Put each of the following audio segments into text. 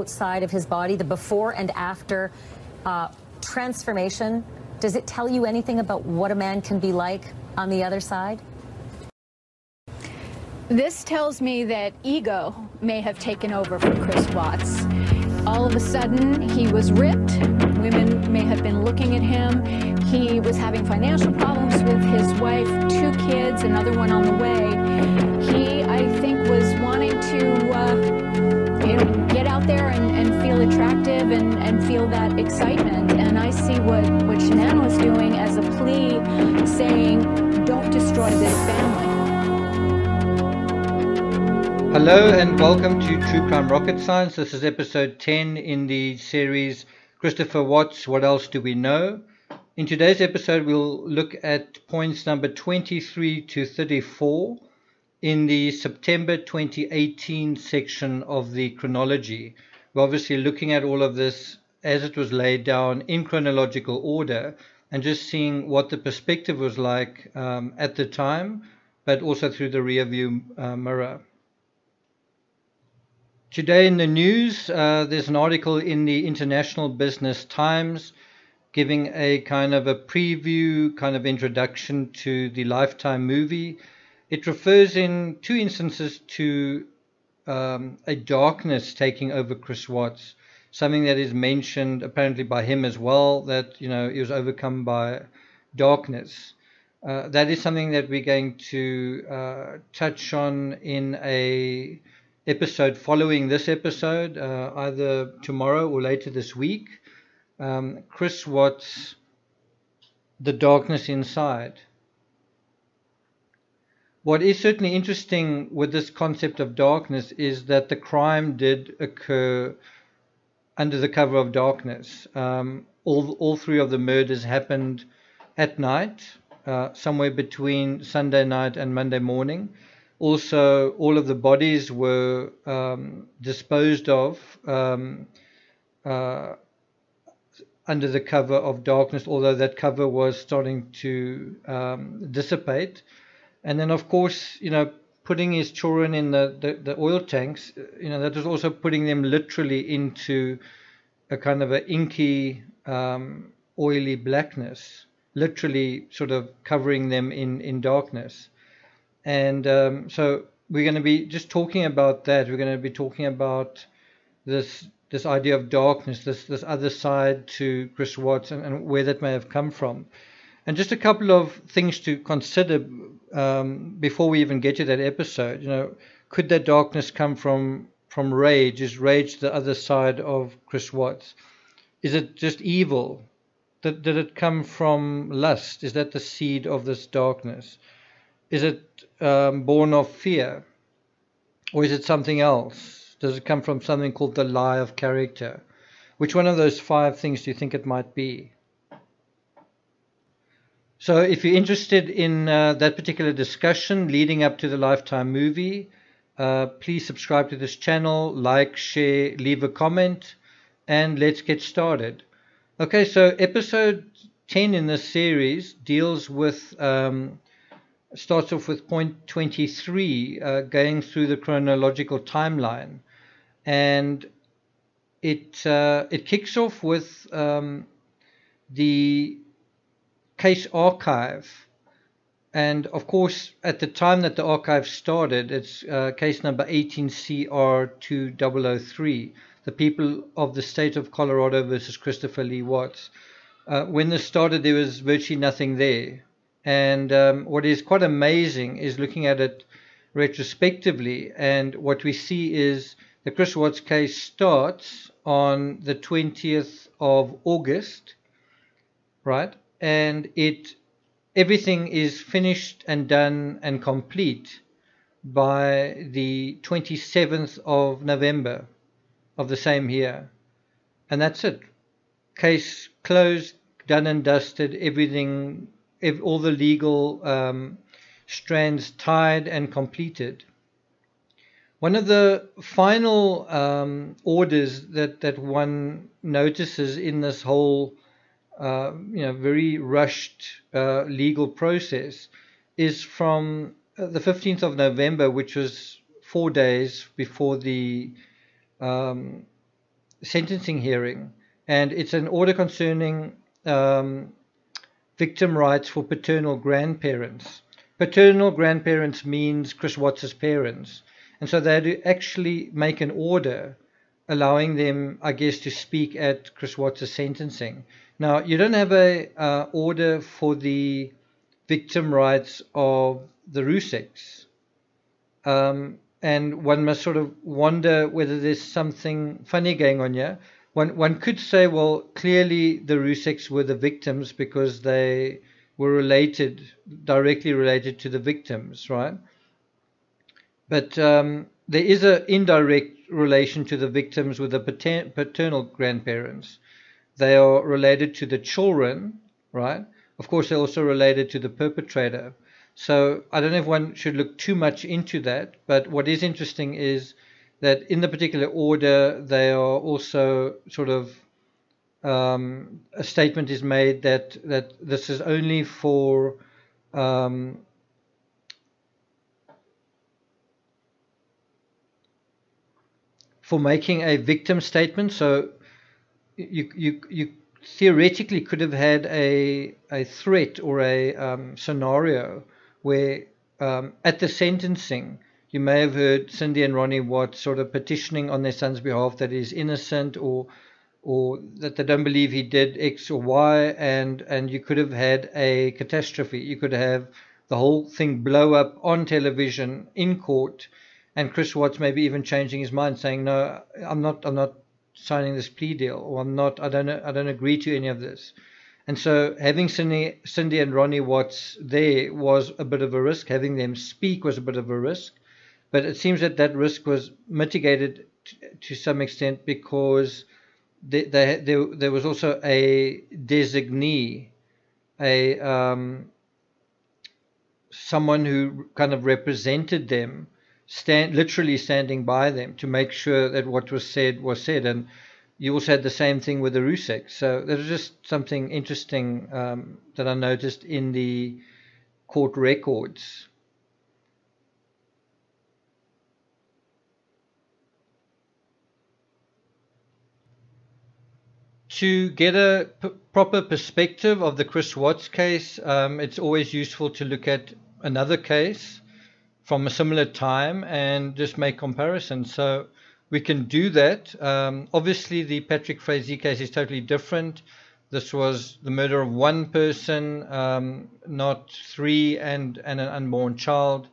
outside of his body, the before and after transformation, does it tell you anything about what a man can be like on the other side? This tells me that ego may have taken over for Chris Watts. All of a sudden, he was ripped. Women may have been looking at him. He was having financial problems with his wife, 2 kids, another one on the way. He, I think, was wanting to, get out there and feel attractive and feel that excitement. And I see what Shannon was doing as a plea, saying, don't destroy this family. Hello and welcome to True Crime Rocket Science. This is episode 10 in the series Christopher Watts, What Else Do We Know? In today's episode we'll look at points number 23 to 34 in the September 2018 section of the chronology. We're obviously looking at all of this as it was laid down in chronological order and just seeing what the perspective was like at the time, but also through the rear view mirror. Today in the news, there's an article in the International Business Times giving a kind of a preview, kind of introduction to the Lifetime movie. It refers in 2 instances to a darkness taking over Chris Watts, something that is mentioned apparently by him as well, that he was overcome by darkness. That is something that we're going to touch on in a episode following this episode, either tomorrow or later this week. Chris Watts, The Darkness Inside. What is certainly interesting with this concept of darkness is that the crime did occur under the cover of darkness. All 3 of the murders happened at night, somewhere between Sunday night and Monday morning. Also, all of the bodies were disposed of under the cover of darkness, although that cover was starting to dissipate. And then, of course, putting his children in the oil tanks, that was also putting them literally into a kind of an inky, oily blackness, literally sort of covering them in darkness. And so we're going to be just talking about that. We're going to be talking about this idea of darkness, this other side to Chris Watts, and where that may have come from. And just a couple of things to consider before we even get to that episode. Could that darkness come from rage? Is rage the other side of Chris Watts? Is it just evil? Did it come from lust? Is that the seed of this darkness? Is it born of fear? Or is it something else? Does it come from something called the lie of character? Which one of those 5 things do you think it might be? So if you're interested in that particular discussion leading up to the Lifetime movie, please subscribe to this channel, like, share, leave a comment, and let's get started. Okay, so episode 10 in this series deals with... starts off with point 23, going through the chronological timeline, and it kicks off with the case archive. And of course, at the time that the archive started, it's case number 18CR2003, the people of the state of Colorado versus Christopher Lee Watts. When this started, there was virtually nothing there. And what is quite amazing is looking at it retrospectively, and what we see is the Chris Watts case starts on the 20th of August, right? And everything is finished and done and complete by the 27th of November of the same year. And that's it. Case closed, done and dusted, everything... all the legal strands tied and completed. One of the final orders that one notices in this whole very rushed legal process is from the 15th of November, which was 4 days before the sentencing hearing, and it's an order concerning victim rights for paternal grandparents. Paternal grandparents means Chris Watts's parents, and so they had to actually make an order allowing them, I guess, to speak at Chris Watts's sentencing. Now, you don't have a order for the victim rights of the Ruseks. And one must sort of wonder whether there's something funny going on here. One could say, well, clearly the Ruseks were the victims because they were directly related to the victims, right? But there is an indirect relation to the victims with the paternal grandparents. They are related to the children, right? Of course, they're also related to the perpetrator. So I don't know if one should look too much into that, but what is interesting is that in the particular order, they are also sort of a statement is made that this is only for making a victim statement. So you theoretically could have had a threat or a scenario where at the sentencing you may have heard Cindy and Ronnie Watts sort of petitioning on their son's behalf that he's innocent or that they don't believe he did X or Y, and you could have had a catastrophe. You could have the whole thing blow up on television in court, and Chris Watts maybe even changing his mind, saying, "No, I'm not signing this plea deal, or I don't agree to any of this." And so having Cindy and Ronnie Watts there was a bit of a risk. Having them speak was a bit of a risk. But it seems that risk was mitigated to some extent because there was also a designee, someone who kind of represented them, literally standing by them to make sure that what was said was said. And you also had the same thing with the Rusek. So there was just something interesting that I noticed in the court records. To get a proper perspective of the Chris Watts case, it's always useful to look at another case from a similar time and just make comparisons. So we can do that. Obviously, the Patrick Frazee case is totally different. This was the murder of one person, not three, and an unborn child.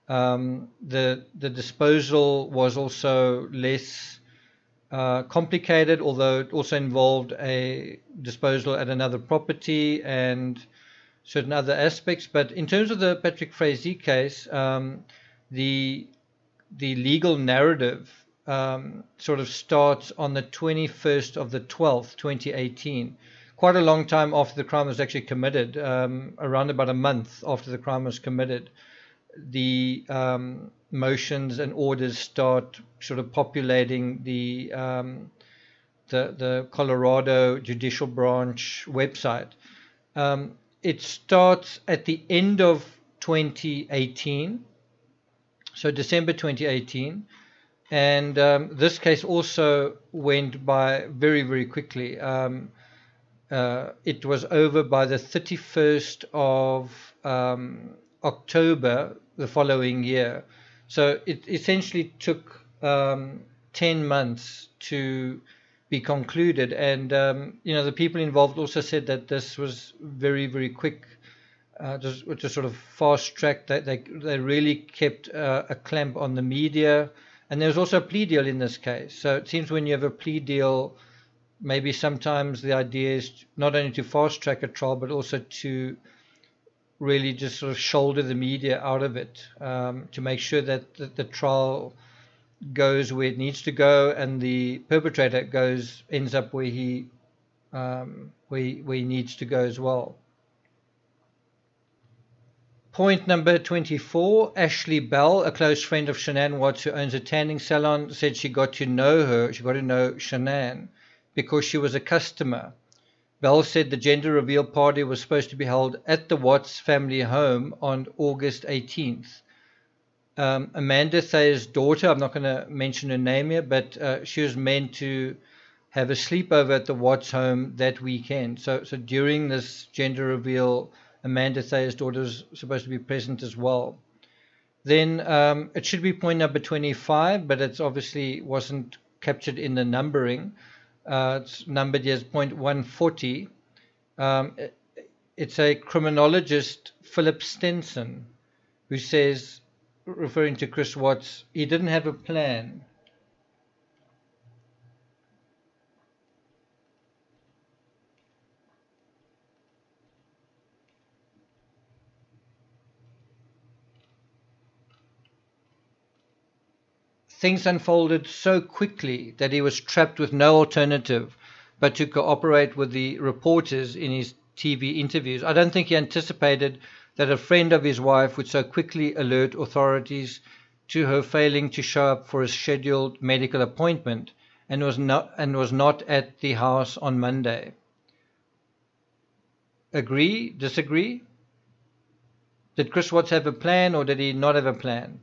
The disposal was also less complicated, although it also involved a disposal at another property and certain other aspects. But in terms of the Patrick Frazee case, the legal narrative sort of starts on the 21st of the 12th, 2018, quite a long time after the crime was actually committed, around about a month after the crime was committed. The motions and orders start sort of populating the Colorado Judicial Branch website. It starts at the end of 2018, so December 2018, and this case also went by very, very quickly. It was over by the 31st of October the following year. So it essentially took 10 months to be concluded. And, the people involved also said that this was very, very quick, which was sort of fast tracked. They really kept a clamp on the media. And there was also a plea deal in this case. So it seems when you have a plea deal, maybe sometimes the idea is not only to fast track a trial, but also to really just sort of shoulder the media out of it, to make sure that the trial goes where it needs to go and the perpetrator ends up where he needs to go as well. Point number 24, Ashley Bell, a close friend of Shannon Watts who owns a tanning salon, said she got to know Shannon because she was a customer. Bell said the gender reveal party was supposed to be held at the Watts family home on August 18th. Amanda Thayer's daughter, I'm not going to mention her name here, but she was meant to have a sleepover at the Watts home that weekend. So during this gender reveal, Amanda Thayer's daughter is supposed to be present as well. Then it should be point number 25, but it's obviously wasn't captured in the numbering. It's numbered as point 140. It's a criminologist, Philip Stinson, who says, referring to Chris Watts, he didn't have a plan. Things unfolded so quickly that he was trapped with no alternative but to cooperate with the reporters in his TV interviews. I don't think he anticipated that a friend of his wife would so quickly alert authorities to her failing to show up for a scheduled medical appointment and was not at the house on Monday. Agree? Disagree? Did Chris Watts have a plan, or did he not have a plan?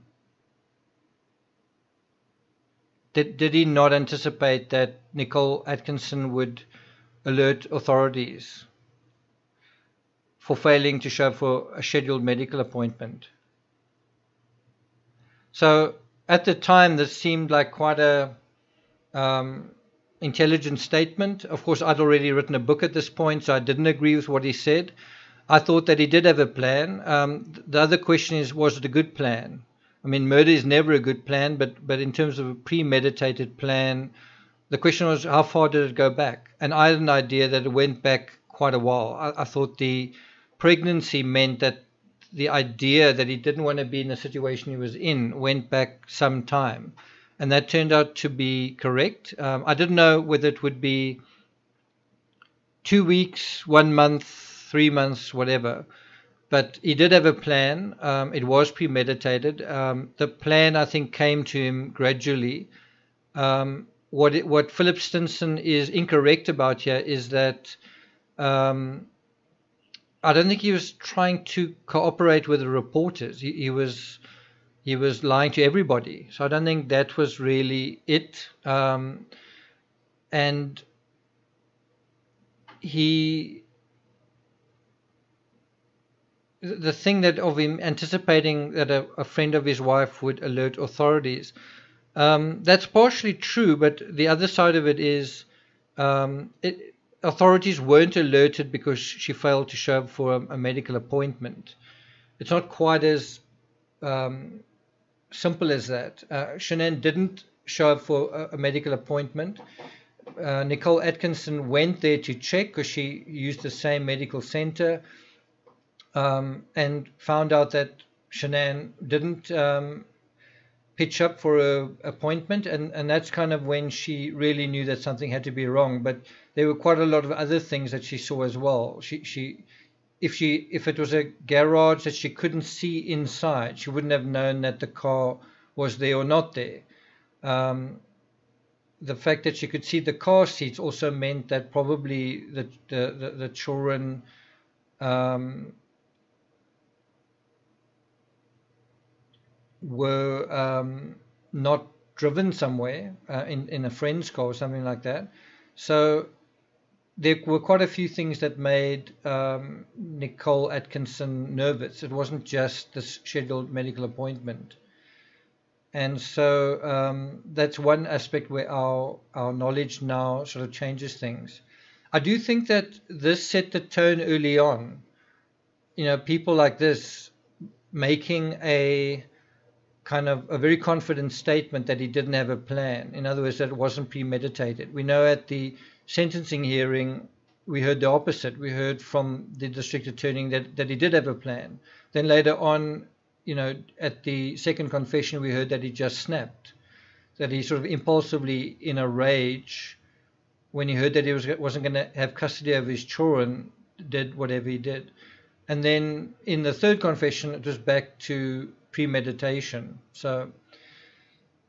Did he not anticipate that Nicole Atkinson would alert authorities for failing to show up for a scheduled medical appointment? So at the time, this seemed like quite a intelligent statement. Of course, I'd already written a book at this point, so I didn't agree with what he said. I thought that he did have a plan. The other question is, was it a good plan? I mean, murder is never a good plan, but in terms of a premeditated plan, the question was, how far did it go back? And I had an idea that it went back quite a while. I thought the pregnancy meant that the idea that he didn't want to be in the situation he was in went back some time. And that turned out to be correct. I didn't know whether it would be 2 weeks, 1 month, 3 months, whatever. But he did have a plan. It was premeditated. The plan, I think, came to him gradually. What Philip Stinson is incorrect about here is that I don't think he was trying to cooperate with the reporters. He was lying to everybody. So I don't think that was really it. And the thing that of him anticipating that a friend of his wife would alert authorities, that's partially true, but the other side of it is authorities weren't alerted because she failed to show up for a medical appointment. It's not quite as simple as that. Shannon didn't show up for a medical appointment. Nicole Atkinson went there to check because she used the same medical center. And found out that Shannon didn't pitch up for an appointment, and that's kind of when she really knew that something had to be wrong. But there were quite a lot of other things that she saw as well. If it was a garage that she couldn't see inside, she wouldn't have known that the car was there or not there. The fact that she could see the car seats also meant that probably the children were not driven somewhere in a friend's car or something like that. So there were quite a few things that made Nicole Atkinson nervous. It wasn't just this scheduled medical appointment. And so that's one aspect where our knowledge now sort of changes things. I do think that this set the tone early on. You know, people like this making a kind of a very confident statement that he didn't have a plan. In other words, that it wasn't premeditated. We know at the sentencing hearing, we heard the opposite. We heard from the district attorney that he did have a plan. Then later on, you know, at the second confession, we heard that he just snapped, that he sort of impulsively, in a rage, when he heard that he wasn't going to have custody of his children, did whatever he did. And then in the third confession, it was back to premeditation. So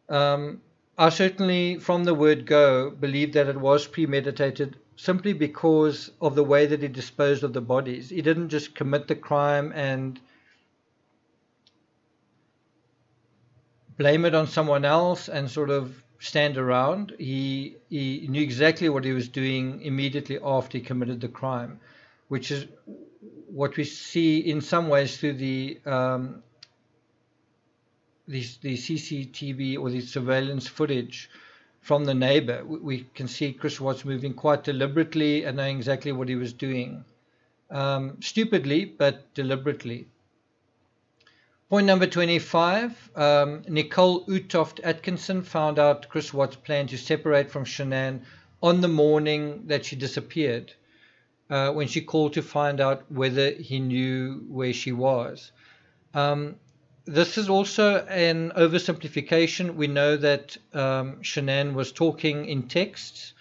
I certainly, from the word go, believe that it was premeditated simply because of the way that he disposed of the bodies. He didn't just commit the crime and blame it on someone else and sort of stand around. He knew exactly what he was doing immediately after he committed the crime, which is what we see in some ways through the CCTV or the surveillance footage from the neighbor. We can see Chris Watts moving quite deliberately and knowing exactly what he was doing. Stupidly, but deliberately. Point number 25, Nicole Utoft Atkinson found out Chris Watts' plan to separate from Shannon on the morning that she disappeared, when she called to find out whether he knew where she was. This is also an oversimplification. We know that Shannon was talking in texts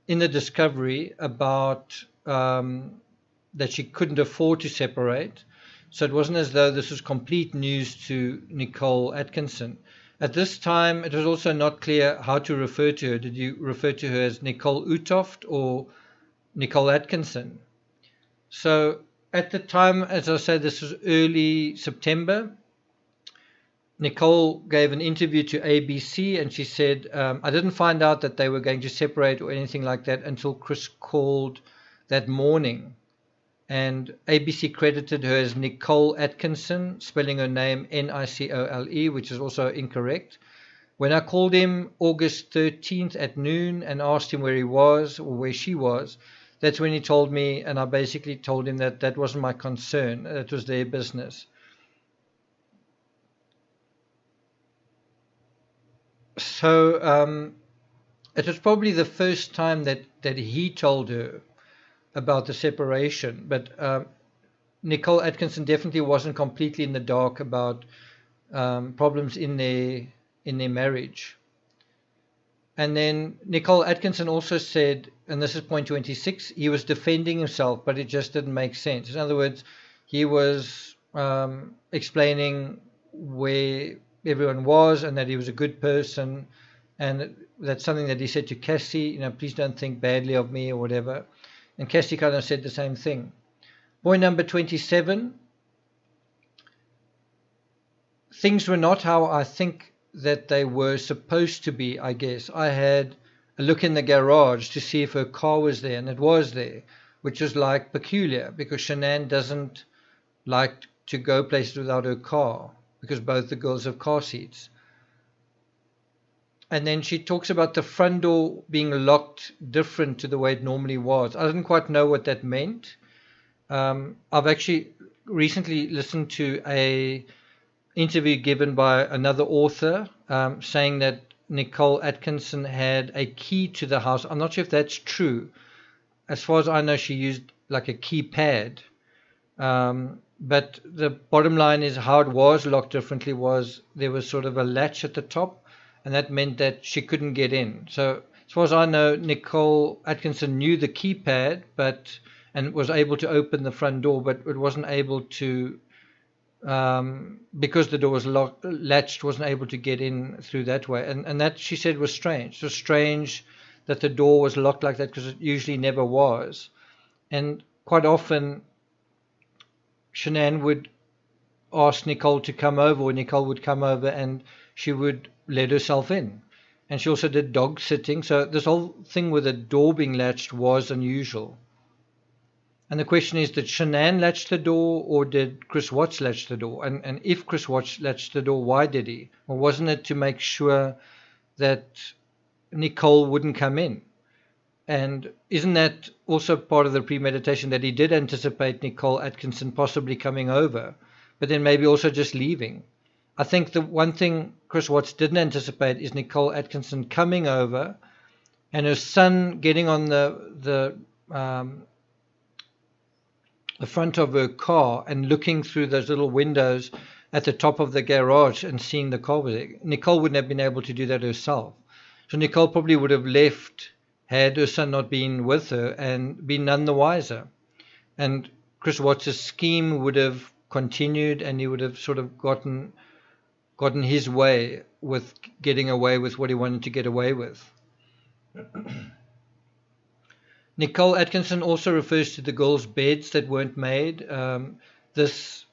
in the discovery about that she couldn't afford to separate. So it wasn't as though this was complete news to Nicole Atkinson. At this time, it was also not clear how to refer to her. Did you refer to her as Nicole Utoft or Nicole Atkinson? So at the time, as I said, this was early September. Nicole gave an interview to ABC and she said, I didn't find out that they were going to separate or anything like that until Chris called that morning. And ABC credited her as Nicole Atkinson, spelling her name Nicole, which is also incorrect. When I called him August 13th at noon and asked him where he was or where she was, that's when he told me, and I basically told him that that wasn't my concern, that was their business. So it was probably the first time that he told her about the separation, but Nicole Atkinson definitely wasn't completely in the dark about problems in their marriage. And then Nicole Atkinson also said, and this is point 26, he was defending himself, but it just didn't make sense. In other words, he was explaining where everyone was and that he was a good person, and that's something that he said to Cassie, please don't think badly of me or whatever. And Cassie kind of said the same thing. Point number 27. Things were not how I think that they were supposed to be, I guess. I had a look in the garage to see if her car was there, and it was there, which is like peculiar because Shannon doesn't like to go places without her car because both the girls have car seats. And then she talks about the front door being locked different to the way it normally was. I didn't quite know what that meant. I've actually recently listened to a interview given by another author saying that Nicole Atkinson had a key to the house. I'm not sure if that's true. As far as I know, she used like a keypad. But the bottom line is how it was locked differently was there was sort of a latch at the top, and that meant that she couldn't get in. So as far as I know, Nicole Atkinson knew the keypad and was able to open the front door, but it wasn't able to, because the door was latched, wasn't able to get in through that way. And that, she said, was strange. It was strange that the door was locked like that because it usually never was. And quite often, Shannon would ask Nicole to come over, or Nicole would come over and she would let herself in. And she also did dog sitting. So this whole thing with the door being latched was unusual. And the question is, did Shannon latch the door or did Chris Watts latch the door? And if Chris Watts latched the door, why did he? Or wasn't it to make sure that Nicole wouldn't come in? And isn't that also part of the premeditation, that he did anticipate Nicole Atkinson possibly coming over, but then maybe also just leaving? I think the one thing Chris Watts didn't anticipate is Nicole Atkinson coming over and her son getting on the front of her car and looking through those little windows at the top of the garage and seeing the car was there. Nicole wouldn't have been able to do that herself. So Nicole probably would have left had her son not been with her and been none the wiser. And Chris Watts' scheme would have continued and he would have sort of gotten his way with getting away with what he wanted to get away with. Nicole Atkinson also refers to the girls' beds that weren't made. This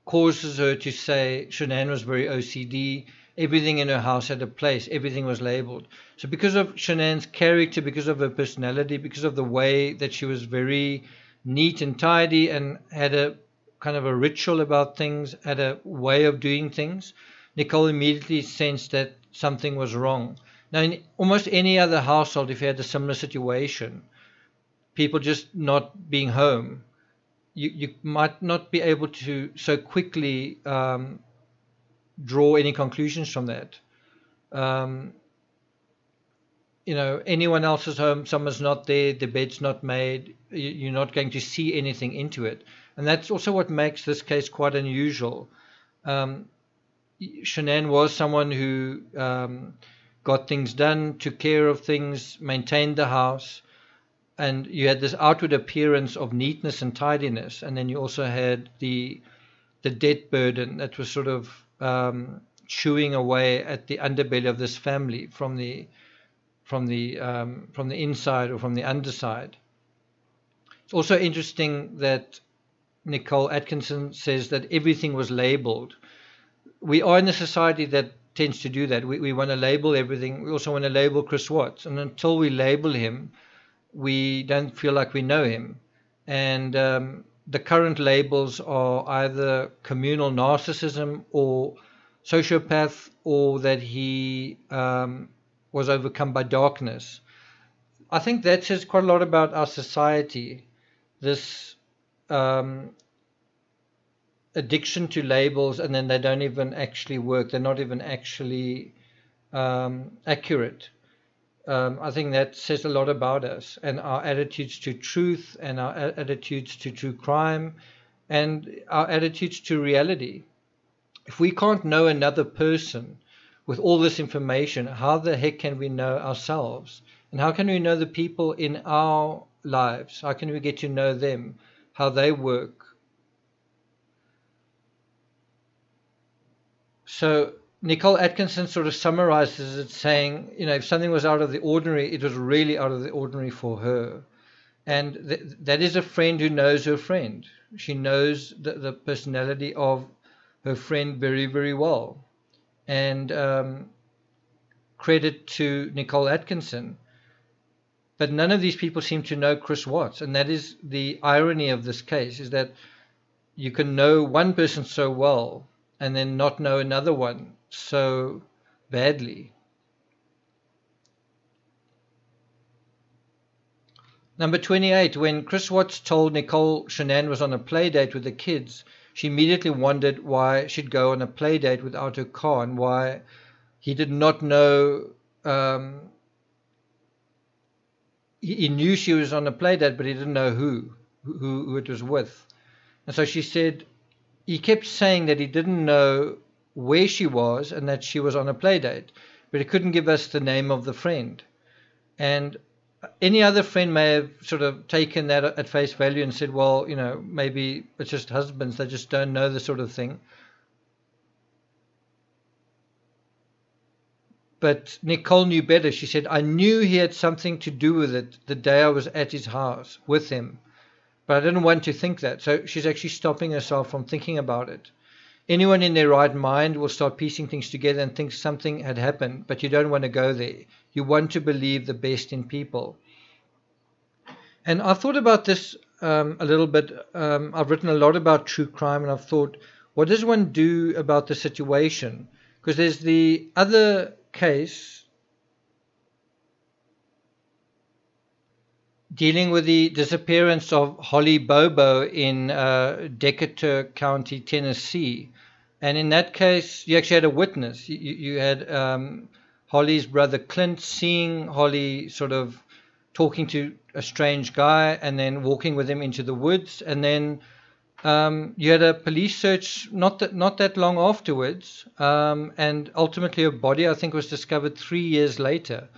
causes her to say Shannon was very OCD everything in her house had a place, everything was labeled. So because of Shannon's character, because of her personality, because of the way that she was very neat and tidy and had a kind of a ritual about things, had a way of doing things, Nicole immediately sensed that something was wrong. Now, in almost any other household, if you had a similar situation, people just not being home, you might not be able to so quickly draw any conclusions from that. Anyone else's home, someone's not there, the bed's not made, you're not going to see anything into it. And that's also what makes this case quite unusual. Shannon was someone who got things done, took care of things, maintained the house, and you had this outward appearance of neatness and tidiness, and then you also had the debt burden that was sort of chewing away at the underbelly of this family from the inside or from the underside. It's also interesting that Nicole Atkinson says that everything was labeled. We are in a society that tends to do that. We want to label everything. We also want to label Chris Watts, and until we label him, we don't feel like we know him. And the current labels are either communal narcissism or sociopath, or that he was overcome by darkness. I think that says quite a lot about our society, this addiction to labels, and then they don't even actually work. They're not even actually accurate. I think that says a lot about us and our attitudes to truth and our attitudes to true crime and our attitudes to reality. If we can't know another person with all this information, how the heck can we know ourselves? And how can we know the people in our lives? How can we get to know them, how they work? So Nicole Atkinson sort of summarizes it saying, if something was out of the ordinary, it was really out of the ordinary for her. And that is a friend who knows her friend. She knows the personality of her friend very, very well. And credit to Nicole Atkinson. But none of these people seem to know Chris Watts. And that is the irony of this case, is that you can know one person so well and then not know another one so badly. Number 28, when Chris Watts told Nicole Shannon was on a play date with the kids, she immediately wondered why she'd go on a play date without her car and why he did not know. He knew she was on a play date, but he didn't know who it was with. And so she said he kept saying that he didn't know where she was and that she was on a play date, but he couldn't give us the name of the friend. And any other friend may have sort of taken that at face value and said, well, maybe it's just husbands, they just don't know the sort of thing. But Nicole knew better. She said, I knew he had something to do with it the day I was at his house with him, but I didn't want to think that. So she's actually stopping herself from thinking about it. Anyone in their right mind will start piecing things together and think something had happened, but you don't want to go there. You want to believe the best in people. And I've thought about this a little bit. I've written a lot about true crime, and I've thought, what does one do about the situation? Because there's the other case dealing with the disappearance of Holly Bobo in Decatur County, Tennessee. And in that case, you actually had a witness. You had Holly's brother Clint seeing Holly sort of talking to a strange guy and then walking with him into the woods. And then you had a police search not that long afterwards. And ultimately a body, I think, was discovered 3 years later.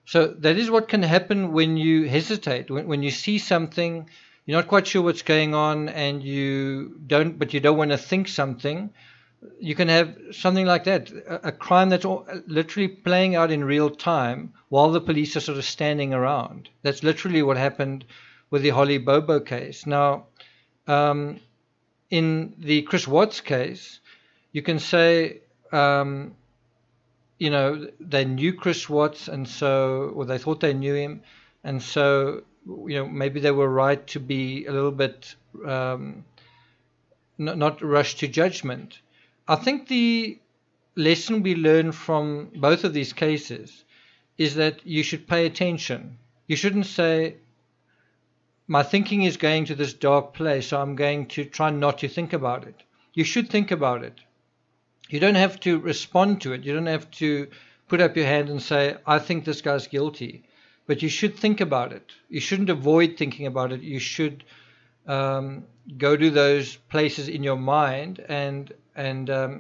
So that is what can happen when you hesitate, when you see something, you're not quite sure what's going on, and you don't want to think something. You can have something like that, a crime that's literally playing out in real time while the police are sort of standing around. That's literally what happened with the Holly Bobo case. Now, in the Chris Watts case, you can say they knew Chris Watts, and so, or they thought they knew him, and so, maybe they were right to be a little bit not rushed to judgment. I think the lesson we learn from both of these cases is that you should pay attention. You shouldn't say, my thinking is going to this dark place, so I'm going to try not to think about it. You should think about it. You don't have to respond to it. You don't have to put up your hand and say, I think this guy's guilty. But you should think about it. You shouldn't avoid thinking about it. You should go to those places in your mind and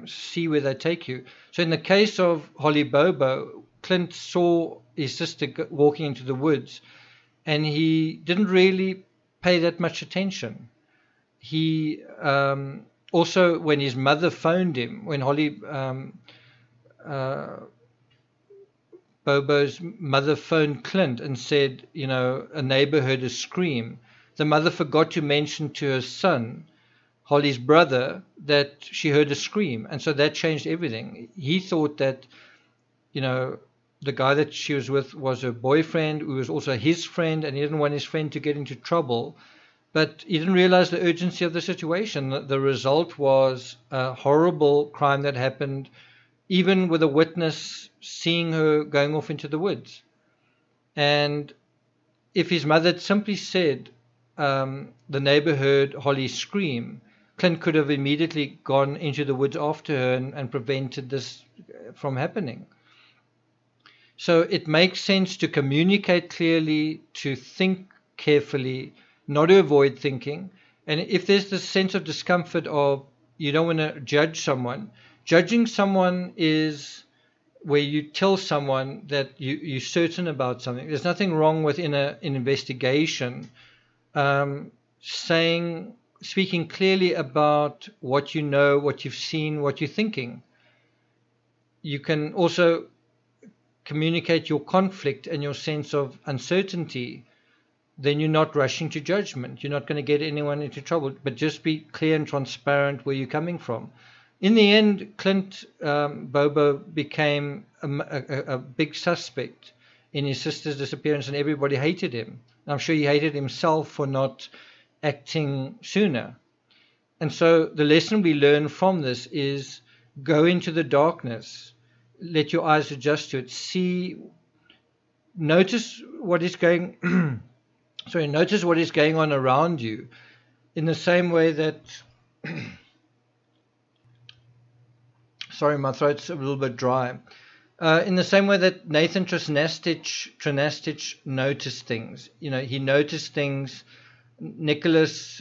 see where they take you. So in the case of Holly Bobo, Clint saw his sister walking into the woods, and he didn't really pay that much attention. He also, when his mother phoned him, when Holly Bobo's mother phoned Clint and said, a neighbor heard a scream, the mother forgot to mention to her son, Holly's brother, that she heard a scream. And so that changed everything. He thought that, the guy that she was with was her boyfriend, who was also his friend, and he didn't want his friend to get into trouble. But he didn't realize the urgency of the situation. The result was a horrible crime that happened, even with a witness seeing her going off into the woods. And if his mother had simply said, the neighbor heard Holly scream, Clint could have immediately gone into the woods after her and prevented this from happening. So it makes sense to communicate clearly, to think carefully, not to avoid thinking. And if there's this sense of discomfort of you don't want to judge someone, judging someone is where you tell someone that you're certain about something. There's nothing wrong with in an investigation speaking clearly about what you know, what you've seen, what you're thinking. You can also communicate your conflict and your sense of uncertainty. Then you're not rushing to judgment. You're not going to get anyone into trouble, but just be clear and transparent where you're coming from. In the end, Clint Bobo became a big suspect in his sister's disappearance, and everybody hated him. I'm sure he hated himself for not acting sooner. And so the lesson we learn from this is go into the darkness, let your eyes adjust to it, notice what is going notice what is going on around you, in the same way that sorry, my throat's a little bit dry. In the same way that Nathan Tranastich noticed things. He noticed things. Nicholas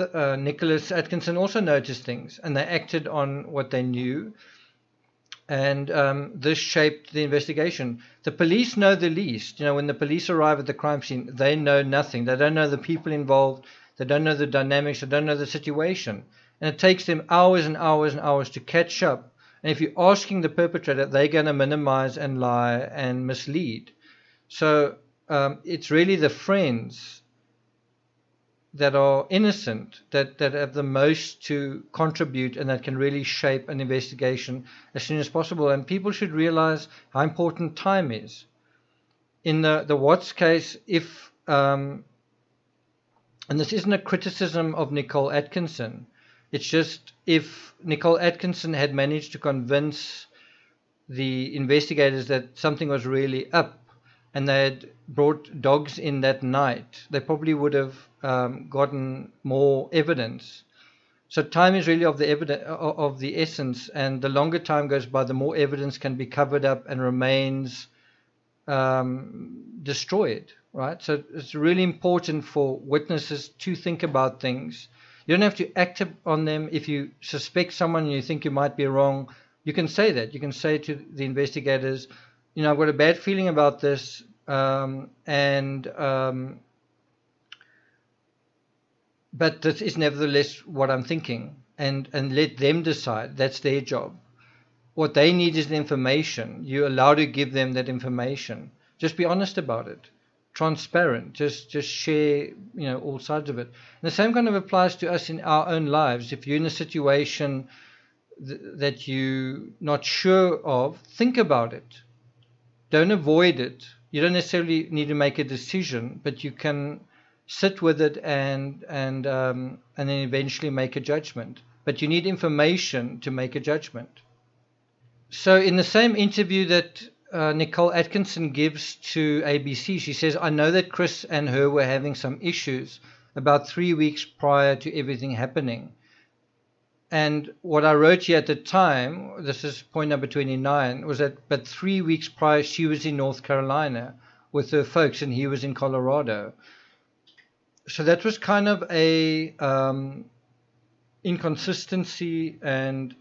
Atkinson also noticed things, and they acted on what they knew. And this shaped the investigation. The police know the least. When the police arrive at the crime scene, they know nothing. They don't know the people involved. They don't know the dynamics. They don't know the situation. And it takes them hours and hours and hours to catch up. And if you're asking the perpetrator, they're going to minimize and lie and mislead. So it's really the friends that are innocent that have the most to contribute, and that can really shape an investigation as soon as possible. And people should realize how important time is. In the Watts case, if and this isn't a criticism of Nicole Atkinson, it's just if Nicole Atkinson had managed to convince the investigators that something was really up, and they had brought dogs in that night, they probably would have gotten more evidence. So time is really of the essence, and the longer time goes by, the more evidence can be covered up and remains destroyed, right? So it's really important for witnesses to think about things. You don't have to act on them. If you suspect someone and you think you might be wrong, you can say that. You can say to the investigators, I've got a bad feeling about this, but this is nevertheless what I'm thinking, and let them decide. That's their job. What they need is the information. You're allowed to give them that information. Just be honest about it, transparent. Just share, all sides of it. And the same kind of applies to us in our own lives. If you're in a situation that you're not sure of, think about it. Don't avoid it. You don't necessarily need to make a decision, but you can sit with it and then eventually make a judgment. But you need information to make a judgment. So in the same interview that Nicole Atkinson gives to ABC, she says, I know that Chris and her were having some issues about 3 weeks prior to everything happening. And what I wrote here at the time, this is point number 29, was that but 3 weeks prior she was in North Carolina with her folks and he was in Colorado. So that was kind of a inconsistency and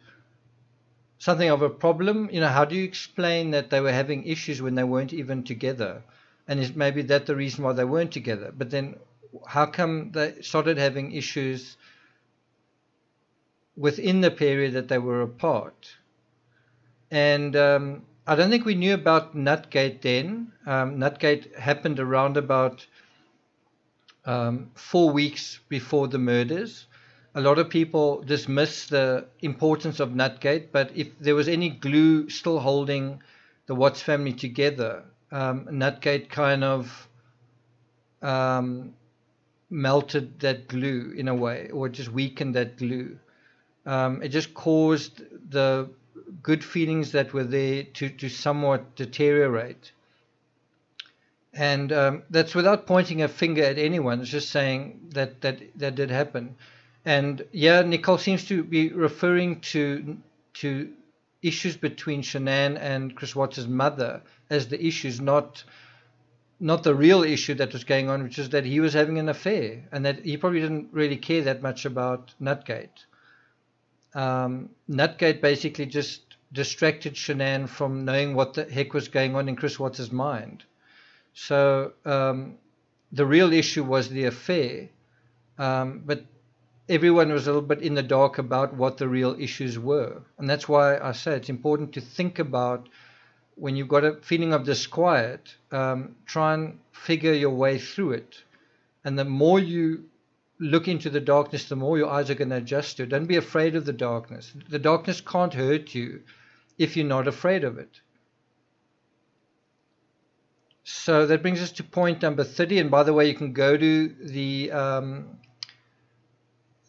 something of a problem. You know, how do you explain that they were having issues when they weren't even together? And is maybe that the reason why they weren't together? But then how come they started having issues within the period that they were apart? And I don't think we knew about Nutgate then. Nutgate happened around about 4 weeks before the murders. A lot of people dismiss the importance of Nutgate, but if there was any glue still holding the Watts family together, Nutgate kind of melted that glue in a way, or just weakened that glue. It just caused the good feelings that were there to somewhat deteriorate. And that's without pointing a finger at anyone. It's just saying that did happen. And yeah, Nicole seems to be referring to issues between Shannon and Chris Watts' mother as the issues, not the real issue that was going on, which is that he was having an affair and that he probably didn't really care that much about Nutgate. Nutgate basically just distracted Shannon from knowing what the heck was going on in Chris Watts' mind. So the real issue was the affair, but everyone was a little bit in the dark about what the real issues were. And that's why I say it's important to think about, when you've got a feeling of disquiet, try and figure your way through it. And the more you look into the darkness, the more your eyes are going to adjust to it. Don't be afraid of the darkness. The darkness can't hurt you if you're not afraid of it. So that brings us to point number 30. And by the way, you can go to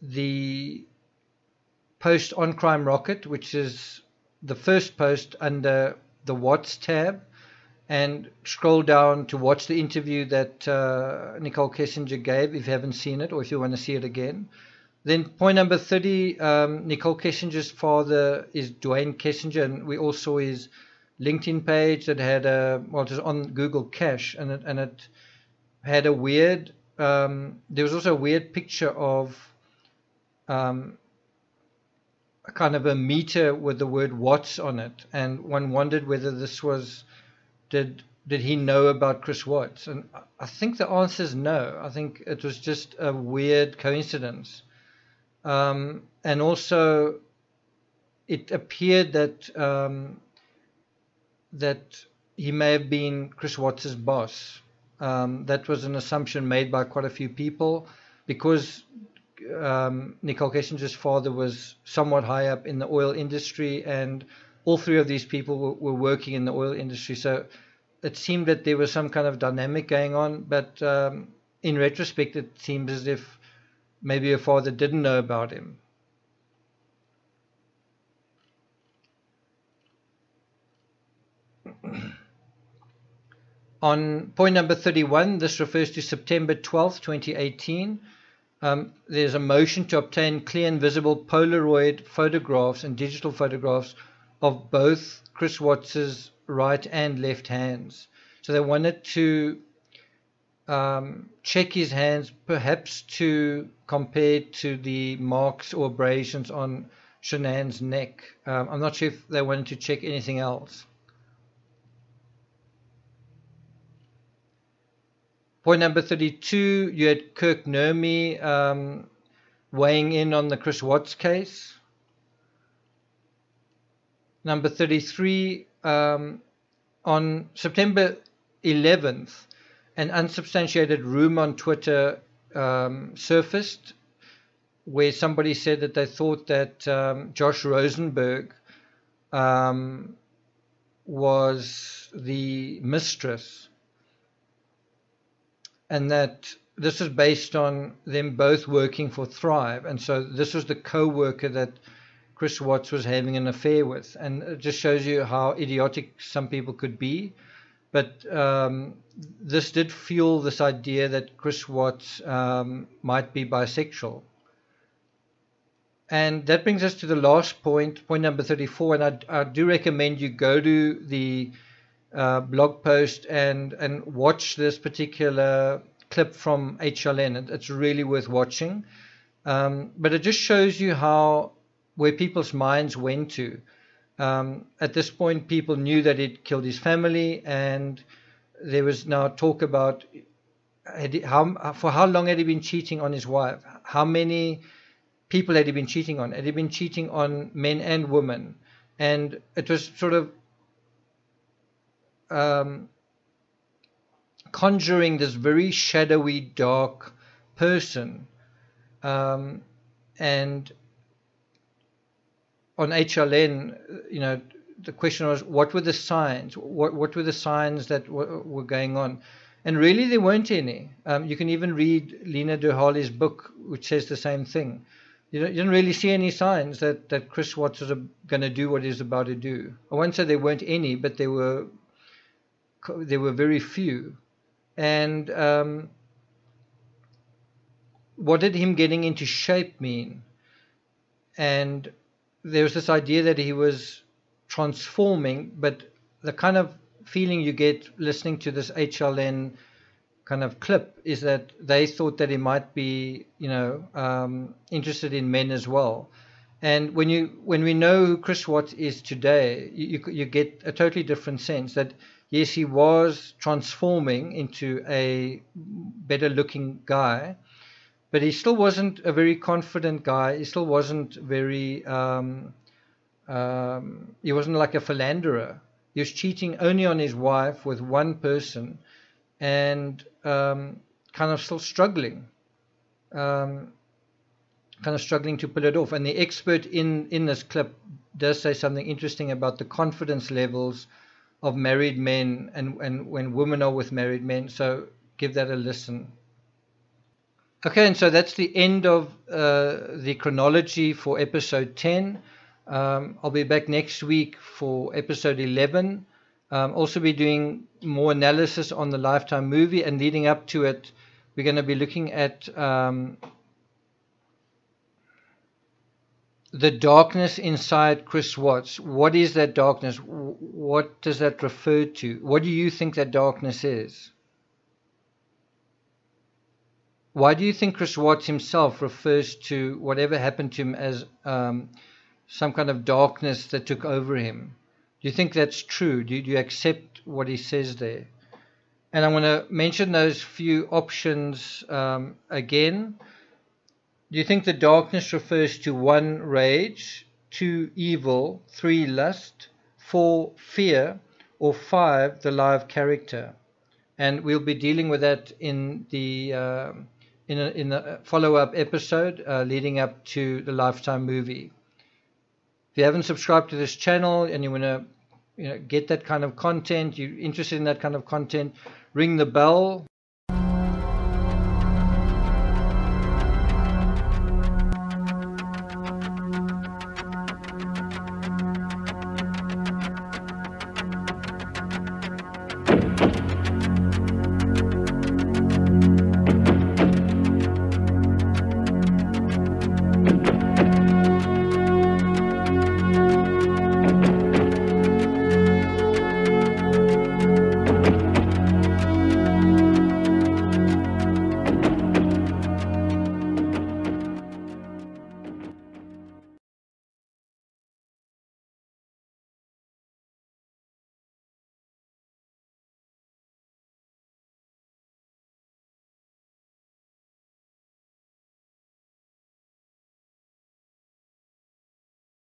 the post on Crime Rocket, which is the first post under the Watts tab, and scroll down to watch the interview that Nicole Kessinger gave, if you haven't seen it or if you want to see it again. Then point number 30, Nicole Kessinger's father is Dwayne Kessinger, and we all saw his LinkedIn page that had it was on Google Cache, and it had a weird, there was also a weird picture of kind of a meter with the word Watts on it, and one wondered whether this was, did he know about Chris Watts? And I think the answer is no. I think it was just a weird coincidence. And also it appeared that that he may have been Chris Watts' boss. That was an assumption made by quite a few people, because Nicole Kessinger's father was somewhat high up in the oil industry, and all three of these people were working in the oil industry. So it seemed that there was some kind of dynamic going on, but in retrospect, it seems as if maybe her father didn't know about him. On point number 31, this refers to September 12th, 2018. There's a motion to obtain clear and visible Polaroid photographs and digital photographs of both Chris Watts' right and left hands. So they wanted to check his hands, perhaps to compare to the marks or abrasions on Shannon's neck. I'm not sure if they wanted to check anything else. Point number 32, you had Kirk Nurmi weighing in on the Chris Watts case. Number 33, on September 11th, an unsubstantiated rumor on Twitter surfaced, where somebody said that they thought that Josh Rosenberg was the mistress, and that this is based on them both working for Thrive, and so this was the co-worker that Chris Watts was having an affair with. And it just shows you how idiotic some people could be. But this did fuel this idea that Chris Watts might be bisexual. And that brings us to the last point, point number 34. And I do recommend you go to the blog post and watch this particular clip from HLN. It's really worth watching. But it just shows you where people's minds went to. At this point, people knew that he'd killed his family, and there was now talk about for how long had he been cheating on his wife? How many people had he been cheating on? Had he been cheating on men and women? And it was sort of conjuring this very shadowy, dark person. And on HLN, the question was, what were the signs? What were the signs that were going on? And really, there weren't any. You can even read Lena Duhali's book, which says the same thing. You didn't really see any signs that Chris Watts was going to do what he was about to do. I won't say there weren't any, but there were very few. And what did him getting into shape mean? And there was this idea that he was transforming, but the kind of feeling you get listening to this HLN kind of clip is that they thought that he might be, interested in men as well. And when we know who Chris Watts is today, you get a totally different sense that yes, he was transforming into a better looking guy, but he still wasn't a very confident guy. He still wasn't very, he wasn't like a philanderer. He was cheating only on his wife with one person, and kind of still struggling. Kind of struggling to pull it off. And the expert in this clip does say something interesting about the confidence levels of married men and when women are with married men. So give that a listen. Okay, and so that's the end of the chronology for episode 10. I'll be back next week for episode 11. Also be doing more analysis on the Lifetime movie, and leading up to it, we're going to be looking at the darkness inside Chris Watts. What is that darkness? What does that refer to? What do you think that darkness is? Why do you think Chris Watts himself refers to whatever happened to him as some kind of darkness that took over him? Do you think that's true? Do you accept what he says there? And I'm going to mention those few options again. Do you think the darkness refers to 1, rage, 2, evil, 3, lust, 4, fear, or 5, the live character? And we'll be dealing with that in the in a follow-up episode leading up to the Lifetime movie. If you haven't subscribed to this channel and you want to get that kind of content, you're interested in that kind of content, ring the bell.